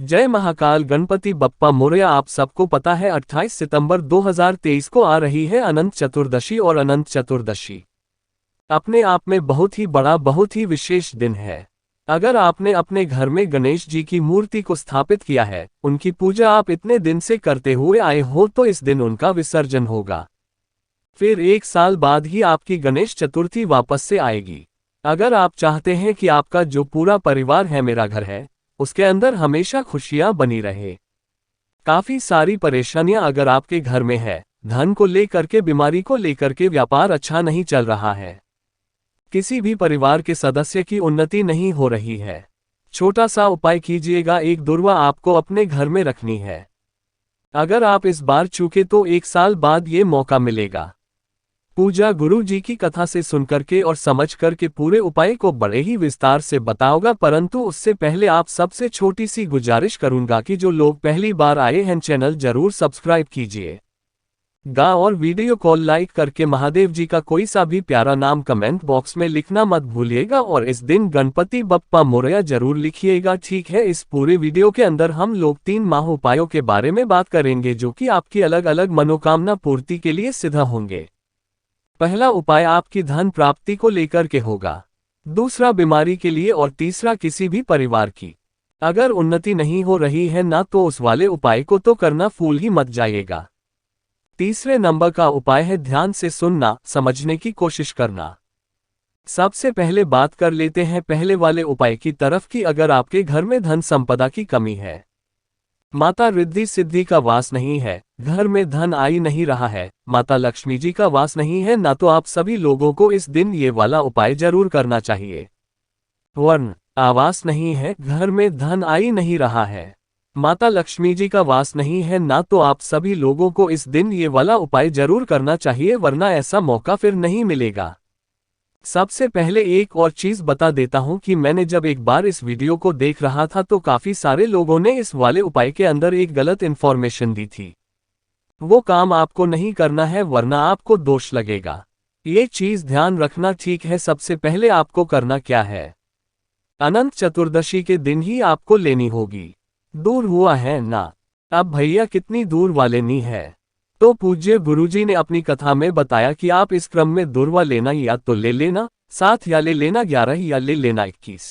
जय महाकाल गणपति बप्पा मोरया। आप सबको पता है 28 सितंबर 2023 को आ रही है अनंत चतुर्दशी और अनंत चतुर्दशी अपने आप में बहुत ही बड़ा बहुत ही विशेष दिन है। अगर आपने अपने घर में गणेश जी की मूर्ति को स्थापित किया है, उनकी पूजा आप इतने दिन से करते हुए आए हो, तो इस दिन उनका विसर्जन होगा। फिर एक साल बाद ही आपकी गणेश चतुर्थी वापस से आएगी। अगर आप चाहते हैं कि आपका जो पूरा परिवार है, मेरा घर है, उसके अंदर हमेशा खुशियां बनी रहे, काफी सारी परेशानियां अगर आपके घर में है, धन को लेकर के, बीमारी को लेकर के, व्यापार अच्छा नहीं चल रहा है, किसी भी परिवार के सदस्य की उन्नति नहीं हो रही है, छोटा सा उपाय कीजिएगा। एक दुर्वा आपको अपने घर में रखनी है। अगर आप इस बार चूके तो एक साल बाद ये मौका मिलेगा। पूजा गुरु जी की कथा से सुनकर के और समझ कर के पूरे उपाय को बड़े ही विस्तार से बताऊंगा, परंतु उससे पहले आप सबसे छोटी सी गुजारिश करूंगा कि जो लोग पहली बार आए हैं, चैनल जरूर सब्सक्राइब कीजिए और वीडियो कॉल लाइक करके महादेव जी का कोई सा भी प्यारा नाम कमेंट बॉक्स में लिखना मत भूलिएगा, और इस दिन गणपति बप्पा मोरया जरूर लिखिएगा। ठीक है, इस पूरे वीडियो के अंदर हम लोग 3 महा उपायों के बारे में बात करेंगे, जो कि आपकी अलग अलग मनोकामना पूर्ति के लिए सिद्ध होंगे। पहला उपाय आपकी धन प्राप्ति को लेकर के होगा, दूसरा बीमारी के लिए, और तीसरा किसी भी परिवार की अगर उन्नति नहीं हो रही है ना, तो उस वाले उपाय को तो करना फूल ही मत जाइएगा। तीसरे नंबर का उपाय है ध्यान से सुनना, समझने की कोशिश करना। सबसे पहले बात कर लेते हैं पहले वाले उपाय की तरफ कि अगर आपके घर में धन संपदा की कमी है, माता रिद्धि सिद्धि का वास नहीं है, घर में धन आ ही नहीं रहा है, माता लक्ष्मी जी का वास नहीं है ना, तो आप सभी लोगों को इस दिन ये वाला उपाय जरूर करना चाहिए। वर्ण आवास नहीं है, घर में धन आ ही नहीं रहा है, माता लक्ष्मी जी का वास नहीं है ना, तो आप सभी लोगों को इस दिन ये वाला उपाय जरूर करना चाहिए, वरना ऐसा मौका फिर नहीं मिलेगा। सबसे पहले एक और चीज बता देता हूं कि मैंने जब एक बार इस वीडियो को देख रहा था तो काफी सारे लोगों ने इस वाले उपाय के अंदर एक गलत इन्फॉर्मेशन दी थी। वो काम आपको नहीं करना है, वरना आपको दोष लगेगा। ये चीज ध्यान रखना, ठीक है। सबसे पहले आपको करना क्या है, अनंत चतुर्दशी के दिन ही आपको लेनी होगी। दूर हुआ है ना, अब भैया कितनी दूर वाले नहीं है, तो पूज्य गुरुजी ने अपनी कथा में बताया कि आप इस क्रम में दुर्वा लेना या तो ले लेना 7, या ले लेना 11, या ले लेना 21।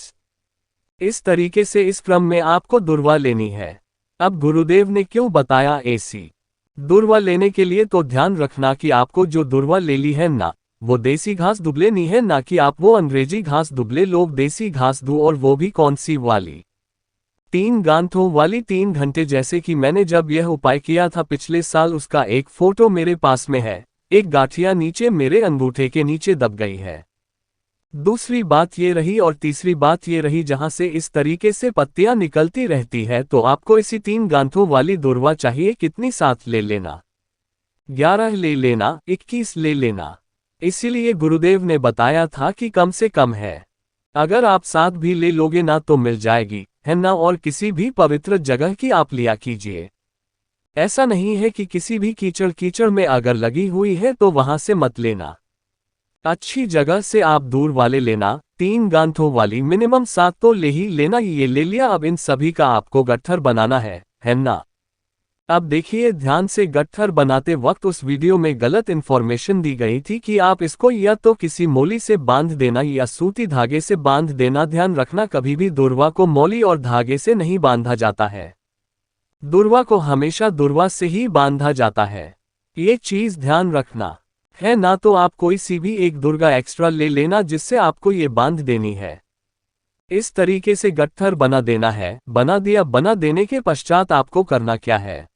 इस तरीके से इस क्रम में आपको दुर्वा लेनी है। अब गुरुदेव ने क्यों बताया ऐसी दुर्वा लेने के लिए, तो ध्यान रखना कि आपको जो दुर्वा ले ली है ना, वो देसी घास दुबले नहीं है, ना कि आप वो अंग्रेजी घास दुबले लोग देसी घास दो, और वो भी कौन सी वाली, 3 गांठों वाली 3 घंटे। जैसे कि मैंने जब यह उपाय किया था पिछले साल, उसका एक फोटो मेरे पास में है। एक गांठिया नीचे मेरे अंगूठे के नीचे दब गई है। दूसरी बात ये रही, और तीसरी बात ये रही, जहां से इस तरीके से पत्तियां निकलती रहती है, तो आपको इसी 3 गांठों वाली दुर्वा चाहिए। कितनी, 7 ले लेना, 11 ले लेना, 21 ले लेना। इसीलिए गुरुदेव ने बताया था कि कम से कम है, अगर आप 7 भी ले लोगे ना तो मिल जाएगी, है ना। और किसी भी पवित्र जगह की आप लिया कीजिए। ऐसा नहीं है कि किसी भी कीचड़ में अगर लगी हुई है तो वहां से मत लेना, अच्छी जगह से आप दूर वाले लेना। 3 गांठों वाली मिनिमम 7 तो ले ही लेना। ये ले लिया। अब इन सभी का आपको गट्ठर बनाना है ना। अब देखिए ध्यान से, गट्ठर बनाते वक्त उस वीडियो में गलत इन्फॉर्मेशन दी गई थी कि आप इसको या तो किसी मोली से बांध देना या सूती धागे से बांध देना। ध्यान रखना, कभी भी दुर्वा को मोली और धागे से नहीं बांधा जाता है, दुर्वा को हमेशा दुर्वा से ही बांधा जाता है। ये चीज ध्यान रखना, है ना। तो आप कोई सी भी एक दुर्गा एक्स्ट्रा ले लेना, जिससे आपको ये बांध देनी है। इस तरीके से गट्ठर बना देना है। बना दिया, बना देने के पश्चात आपको करना क्या है,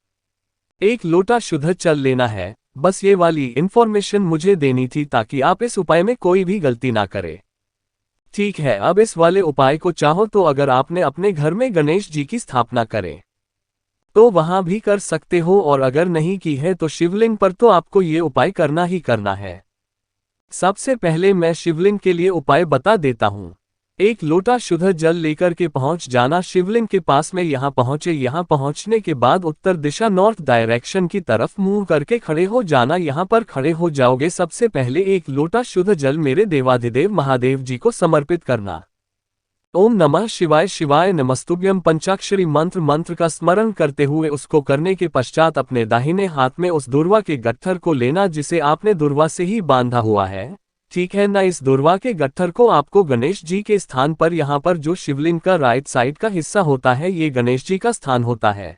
1 लोटा शुद्ध जल लेना है। बस ये वाली इन्फॉर्मेशन मुझे देनी थी ताकि आप इस उपाय में कोई भी गलती ना करे, ठीक है। अब इस वाले उपाय को चाहो तो अगर आपने अपने घर में गणेश जी की स्थापना करे तो वहां भी कर सकते हो, और अगर नहीं की है तो शिवलिंग पर तो आपको ये उपाय करना ही करना है। सबसे पहले मैं शिवलिंग के लिए उपाय बता देता हूं। 1 लोटा शुद्ध जल लेकर के पहुंच जाना शिवलिंग के पास में। यहां पहुंचे, यहां पहुंचने के बाद उत्तर दिशा नॉर्थ डायरेक्शन की तरफ मुंह करके खड़े हो जाना। यहां पर खड़े हो जाओगे, सबसे पहले 1 लोटा शुद्ध जल मेरे देवाधिदेव महादेव जी को समर्पित करना। ओम नमः शिवाय शिवाय नमस्तुभ्यं पंचाक्षरी मंत्र का स्मरण करते हुए उसको करने के पश्चात अपने दाहिने हाथ में उस दुर्वा के गट्ठर को लेना जिसे आपने दुर्वा से ही बांधा हुआ है, ठीक है ना। इस दुर्वा के गट्ठर को आपको गणेश जी के स्थान पर, यहाँ पर जो शिवलिंग का राइट साइड का हिस्सा होता है ये गणेश जी का स्थान होता है,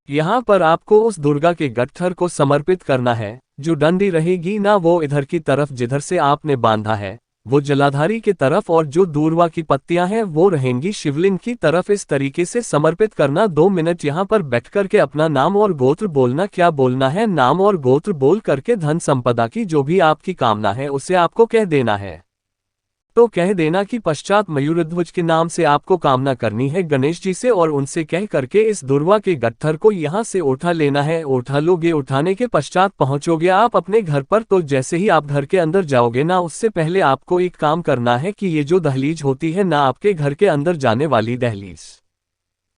यहाँ पर आपको उस दुर्गा के गट्ठर को समर्पित करना है। जो डंडी रहेगी ना वो इधर की तरफ जिधर से आपने बांधा है वो जलाधारी की तरफ, और जो दूर्वा की पत्तियां हैं वो रहेंगी शिवलिंग की तरफ। इस तरीके से समर्पित करना। 2 मिनट यहाँ पर बैठ करके अपना नाम और गोत्र बोलना। क्या बोलना है? नाम और गोत्र बोल करके धन संपदा की जो भी आपकी कामना है उसे आपको कह देना है। तो कह देना कि पश्चात मयूरध्वज के नाम से आपको कामना करनी है गणेश जी से, और उनसे कह करके इस दुर्वा के गट्ठर को यहाँ से उठा लेना है। उठा लोगे, उठाने के पश्चात पहुंचोगे आप अपने घर पर। तो जैसे ही आप घर के अंदर जाओगे ना, उससे पहले आपको एक काम करना है कि ये जो दहलीज होती है ना, आपके घर के अंदर जाने वाली दहलीज,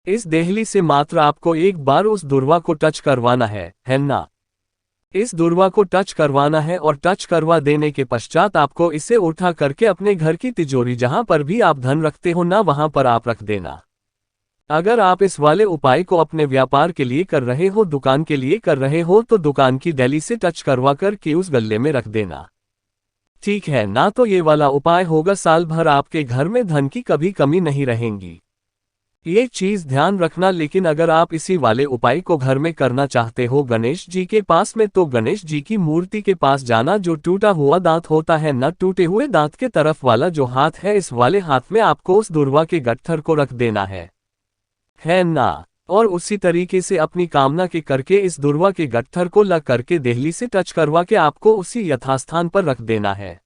इस दहलीज से मात्र आपको एक बार उस दुर्वा को टच करवाना है ना। इस दुर्वा को टच करवाना है, और टच करवा देने के पश्चात आपको इसे उठा करके अपने घर की तिजोरी जहां पर भी आप धन रखते हो ना वहां पर आप रख देना। अगर आप इस वाले उपाय को अपने व्यापार के लिए कर रहे हो, दुकान के लिए कर रहे हो, तो दुकान की डैली से टच करवा करके उस गल्ले में रख देना, ठीक है ना। तो ये वाला उपाय होगा, साल भर आपके घर में धन की कभी कमी नहीं रहेंगी। ये चीज ध्यान रखना। लेकिन अगर आप इसी वाले उपाय को घर में करना चाहते हो गणेश जी के पास में, तो गणेश जी की मूर्ति के पास जाना। जो टूटा हुआ दांत होता है ना, टूटे हुए दांत के तरफ वाला जो हाथ है, इस वाले हाथ में आपको उस दुर्वा के गट्ठर को रख देना है ना। और उसी तरीके से अपनी कामना के करके इस दुर्वा के गट्ठर को लग करके देहली से टच करवा के आपको उसी यथास्थान पर रख देना है।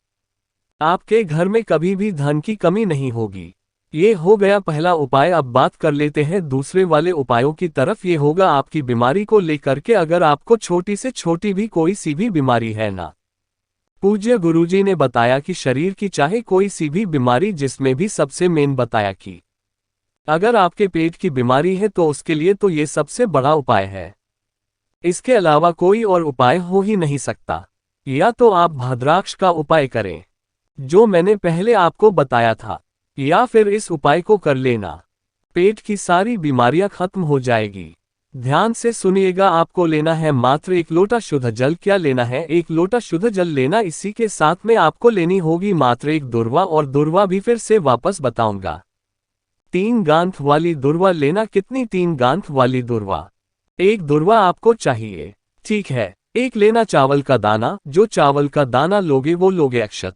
आपके घर में कभी भी धन की कमी नहीं होगी। ये हो गया पहला उपाय। अब बात कर लेते हैं दूसरे वाले उपायों की तरफ। ये होगा आपकी बीमारी को लेकर के। अगर आपको छोटी से छोटी भी कोई सी भी बीमारी है ना, पूज्य गुरुजी ने बताया कि शरीर की चाहे कोई सी भी बीमारी, जिसमें भी सबसे मेन बताया कि अगर आपके पेट की बीमारी है तो उसके लिए तो ये सबसे बड़ा उपाय है। इसके अलावा कोई और उपाय हो ही नहीं सकता। या तो आप भद्राक्ष का उपाय करें जो मैंने पहले आपको बताया था, या फिर इस उपाय को कर लेना, पेट की सारी बीमारियां खत्म हो जाएगी। ध्यान से सुनिएगा। आपको लेना है मात्र 1 लोटा शुद्ध जल। क्या लेना है? 1 लोटा शुद्ध जल लेना। इसी के साथ में आपको लेनी होगी मात्र 1 दुर्वा, और दुर्वा भी फिर से वापस बताऊंगा। 3 गांठ वाली दुर्वा लेना। कितनी? 3 गांठ वाली दुर्वा। 1 दुर्वा आपको चाहिए, ठीक है। 1 लेना चावल का दाना। जो चावल का दाना लोगे वो लोगे अक्षत,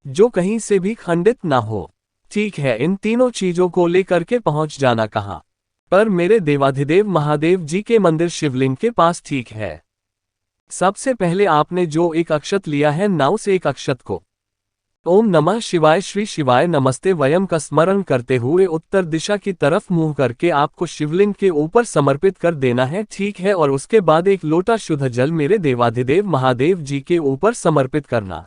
जो कहीं से भी खंडित ना हो, ठीक है। इन तीनों चीजों को लेकर के पहुंच जाना कहां पर? मेरे देवाधिदेव महादेव जी के मंदिर शिवलिंग के पास, ठीक है। सबसे पहले आपने जो एक अक्षत लिया है ना, उस एक अक्षत को ओम नमः शिवाय श्री शिवाय नमस्ते वयम का स्मरण करते हुए उत्तर दिशा की तरफ मुंह करके आपको शिवलिंग के ऊपर समर्पित कर देना है, ठीक है। और उसके बाद 1 लोटा शुद्ध जल मेरे देवाधिदेव महादेव जी के ऊपर समर्पित करना।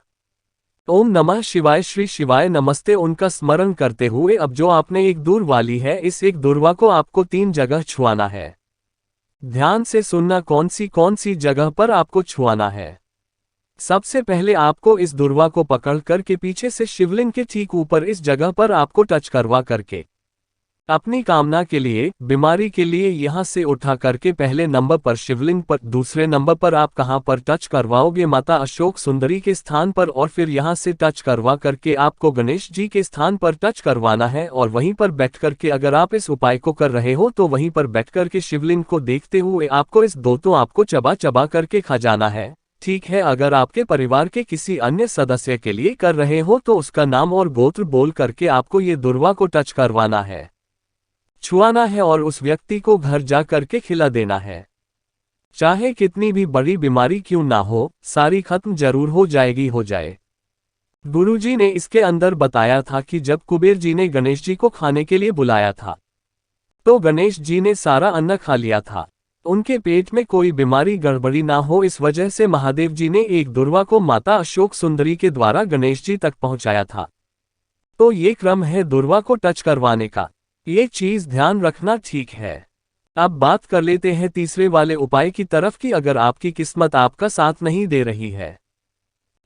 ओम नमः शिवाय श्री शिवाय नमस्ते उनका स्मरण करते हुए अब जो आपने एक दूर वाली है, इस एक दुर्वा को आपको 3 जगह छुआना है। ध्यान से सुनना कौन सी जगह पर आपको छुआना है। सबसे पहले आपको इस दुर्वा को पकड़ करके पीछे से शिवलिंग के ठीक ऊपर इस जगह पर आपको टच करवा करके अपनी कामना के लिए, बीमारी के लिए यहां से उठा करके पहले नंबर पर शिवलिंग पर, दूसरे नंबर पर आप कहां पर टच करवाओगे? माता अशोक सुंदरी के स्थान पर, और फिर यहां से टच करवा करके आपको गणेश जी के स्थान पर टच करवाना है। और वहीं पर बैठ करके अगर आप इस उपाय को कर रहे हो तो वहीं पर बैठ करके शिवलिंग को देखते हुए आपको इस दोतों आपको चबा चबा करके खा जाना है, ठीक है। अगर आपके परिवार के किसी अन्य सदस्य के लिए कर रहे हो तो उसका नाम और गोत्र बोल करके आपको ये दुर्वा को टच करवाना है, छुआना है, और उस व्यक्ति को घर जा करके खिला देना है। चाहे कितनी भी बड़ी बीमारी क्यों ना हो, सारी खत्म जरूर हो जाएगी, हो जाए। गुरुजी ने इसके अंदर बताया था कि जब कुबेर जी ने गणेश जी को खाने के लिए बुलाया था तो गणेश जी ने सारा अन्न खा लिया था। उनके पेट में कोई बीमारी गड़बड़ी ना हो, इस वजह से महादेव जी ने एक दुर्वा को माता अशोक सुंदरी के द्वारा गणेश जी तक पहुंचाया था। तो ये क्रम है दुर्वा को टच करवाने का, ये चीज ध्यान रखना, ठीक है। अब बात कर लेते हैं तीसरे वाले उपाय की तरफ कि अगर आपकी किस्मत आपका साथ नहीं दे रही है,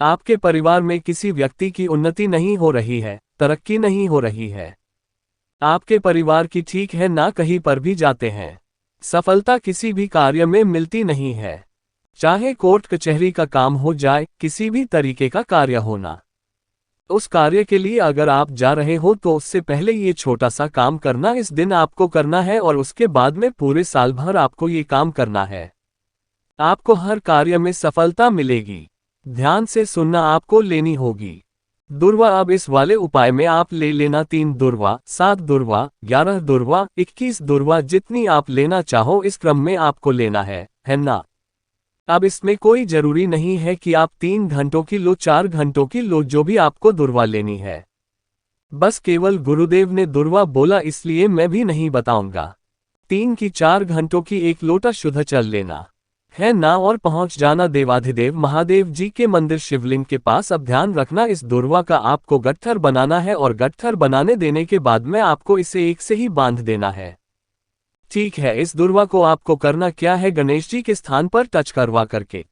आपके परिवार में किसी व्यक्ति की उन्नति नहीं हो रही है, तरक्की नहीं हो रही है, आपके परिवार की ठीक है ना कहीं पर भी जाते हैं। सफलता किसी भी कार्य में मिलती नहीं है, चाहे कोर्ट कचहरी का काम हो जाए, किसी भी तरीके का कार्य होना। उस कार्य के लिए अगर आप जा रहे हो तो उससे पहले ये छोटा सा काम करना इस दिन आपको करना है और उसके बाद में पूरे साल भर आपको ये काम करना है। आपको हर कार्य में सफलता मिलेगी। ध्यान से सुनना आपको लेनी होगी। दुर्वा अब इस वाले उपाय में आप ले लेना 3 दुर्वा, 7 दुर्वा, 11 दुर्वा, 21 दुर्वा, जितनी आप लेना चाहो इस क्रम में आपको लेना है ना। अब इसमें कोई जरूरी नहीं है कि आप 3 घंटों की लो, 4 घंटों की लो, जो भी आपको दुर्वा लेनी है। बस केवल गुरुदेव ने दुर्वा बोला इसलिए मैं भी नहीं बताऊंगा। 3 की 4 घंटों की 1 लोटा शुद्ध जल लेना है ना और पहुंच जाना देवाधिदेव महादेव जी के मंदिर शिवलिंग के पास। अब ध्यान रखना इस दुर्वा का आपको गट्ठर बनाना है और गट्ठर बनाने देने के बाद में आपको इसे एक से ही बांध देना है। ठीक है, इस दुर्वा को आपको करना क्या है, गणेश जी के स्थान पर टच करवा करके,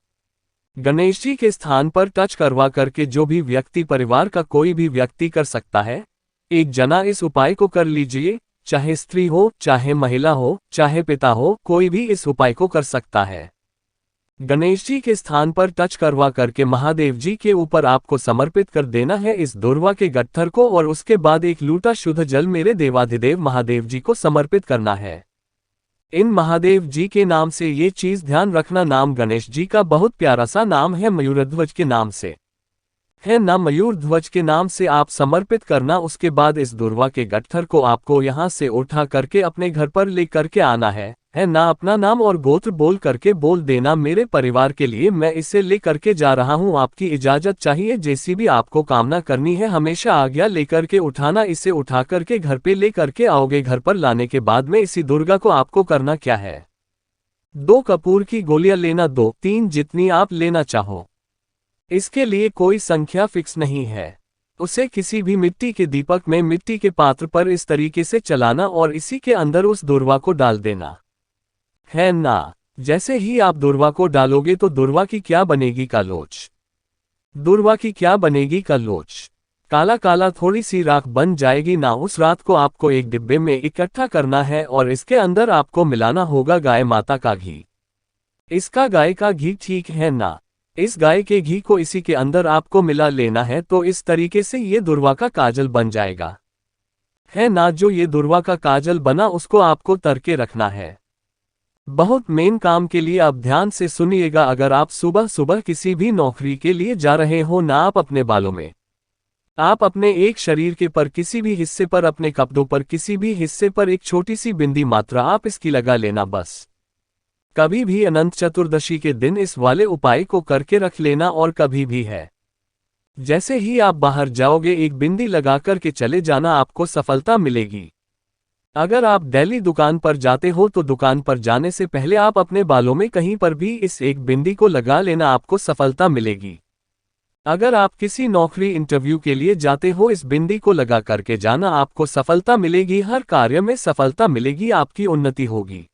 गणेश जी के स्थान पर टच करवा करके जो भी व्यक्ति, परिवार का कोई भी व्यक्ति कर सकता है, एक जना इस उपाय को कर लीजिए। चाहे स्त्री हो, चाहे महिला हो, चाहे पिता हो, कोई भी इस उपाय को कर सकता है। गणेश जी के स्थान पर टच करवा करके महादेव जी के ऊपर आपको समर्पित कर देना है इस दुर्वा के गट्ठर को और उसके बाद 1 लोटा शुद्ध जल मेरे देवाधिदेव महादेव जी को समर्पित करना है। इन महादेव जी के नाम से, ये चीज ध्यान रखना, नाम गणेश जी का बहुत प्यारा सा नाम है, मयूरध्वज के नाम से है ना। मयूरध्वज के नाम से आप समर्पित करना। उसके बाद इस दुर्वा के गट्ठर को आपको यहां से उठा करके अपने घर पर ले करके आना है ना। अपना नाम और गोत्र बोल करके बोल देना, मेरे परिवार के लिए मैं इसे ले करके जा रहा हूं, आपकी इजाजत चाहिए। जैसी भी आपको कामना करनी है हमेशा आज्ञा लेकर के उठाना। इसे उठा करके घर पे ले करके आओगे। घर पर लाने के बाद में इसी दुर्गा को आपको करना क्या है, 2 कपूर की गोलियां लेना, 2, 3 जितनी आप लेना चाहो। इसके लिए कोई संख्या फिक्स नहीं है। उसे किसी भी मिट्टी के दीपक में, मिट्टी के पात्र पर इस तरीके से चलाना और इसी के अंदर उस दुर्वा को डाल देना है ना। जैसे ही आप दुर्वा को डालोगे तो दुर्वा की क्या बनेगी, कालोच। दुर्वा की क्या बनेगी, कालोच। काला काला थोड़ी सी राख बन जाएगी ना। उस रात को आपको एक डिब्बे में इकट्ठा करना है और इसके अंदर आपको मिलाना होगा गाय माता का घी। इसका गाय का घी, ठीक है ना। इस गाय के घी को इसी के अंदर आपको मिला लेना है। तो इस तरीके से ये दुर्वा का काजल बन जाएगा है ना। जो ये दुर्वा का काजल बना उसको आपको तर के रखना है। बहुत मेन काम के लिए आप ध्यान से सुनिएगा। अगर आप सुबह सुबह किसी भी नौकरी के लिए जा रहे हो ना, आप अपने बालों में, आप अपने एक शरीर के पर किसी भी हिस्से पर, अपने कपड़ों पर किसी भी हिस्से पर एक छोटी सी बिंदी मात्रा आप इसकी लगा लेना बस। कभी भी अनंत चतुर्दशी के दिन इस वाले उपाय को करके रख लेना और कभी भी है जैसे ही आप बाहर जाओगे एक बिंदी लगा करके चले जाना, आपको सफलता मिलेगी। अगर आप डेली दुकान पर जाते हो तो दुकान पर जाने से पहले आप अपने बालों में कहीं पर भी इस एक बिंदी को लगा लेना, आपको सफलता मिलेगी। अगर आप किसी नौकरी इंटरव्यू के लिए जाते हो इस बिंदी को लगा करके जाना, आपको सफलता मिलेगी। हर कार्य में सफलता मिलेगी, आपकी उन्नति होगी।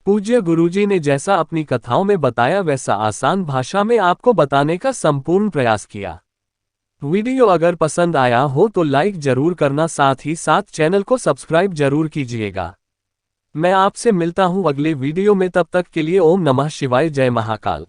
पूज्य गुरुजी ने जैसा अपनी कथाओं में बताया वैसा आसान भाषा में आपको बताने का संपूर्ण प्रयास किया। वीडियो अगर पसंद आया हो तो लाइक जरूर करना, साथ ही साथ चैनल को सब्सक्राइब जरूर कीजिएगा। मैं आपसे मिलता हूं अगले वीडियो में, तब तक के लिए ओम नमः शिवाय, जय महाकाल।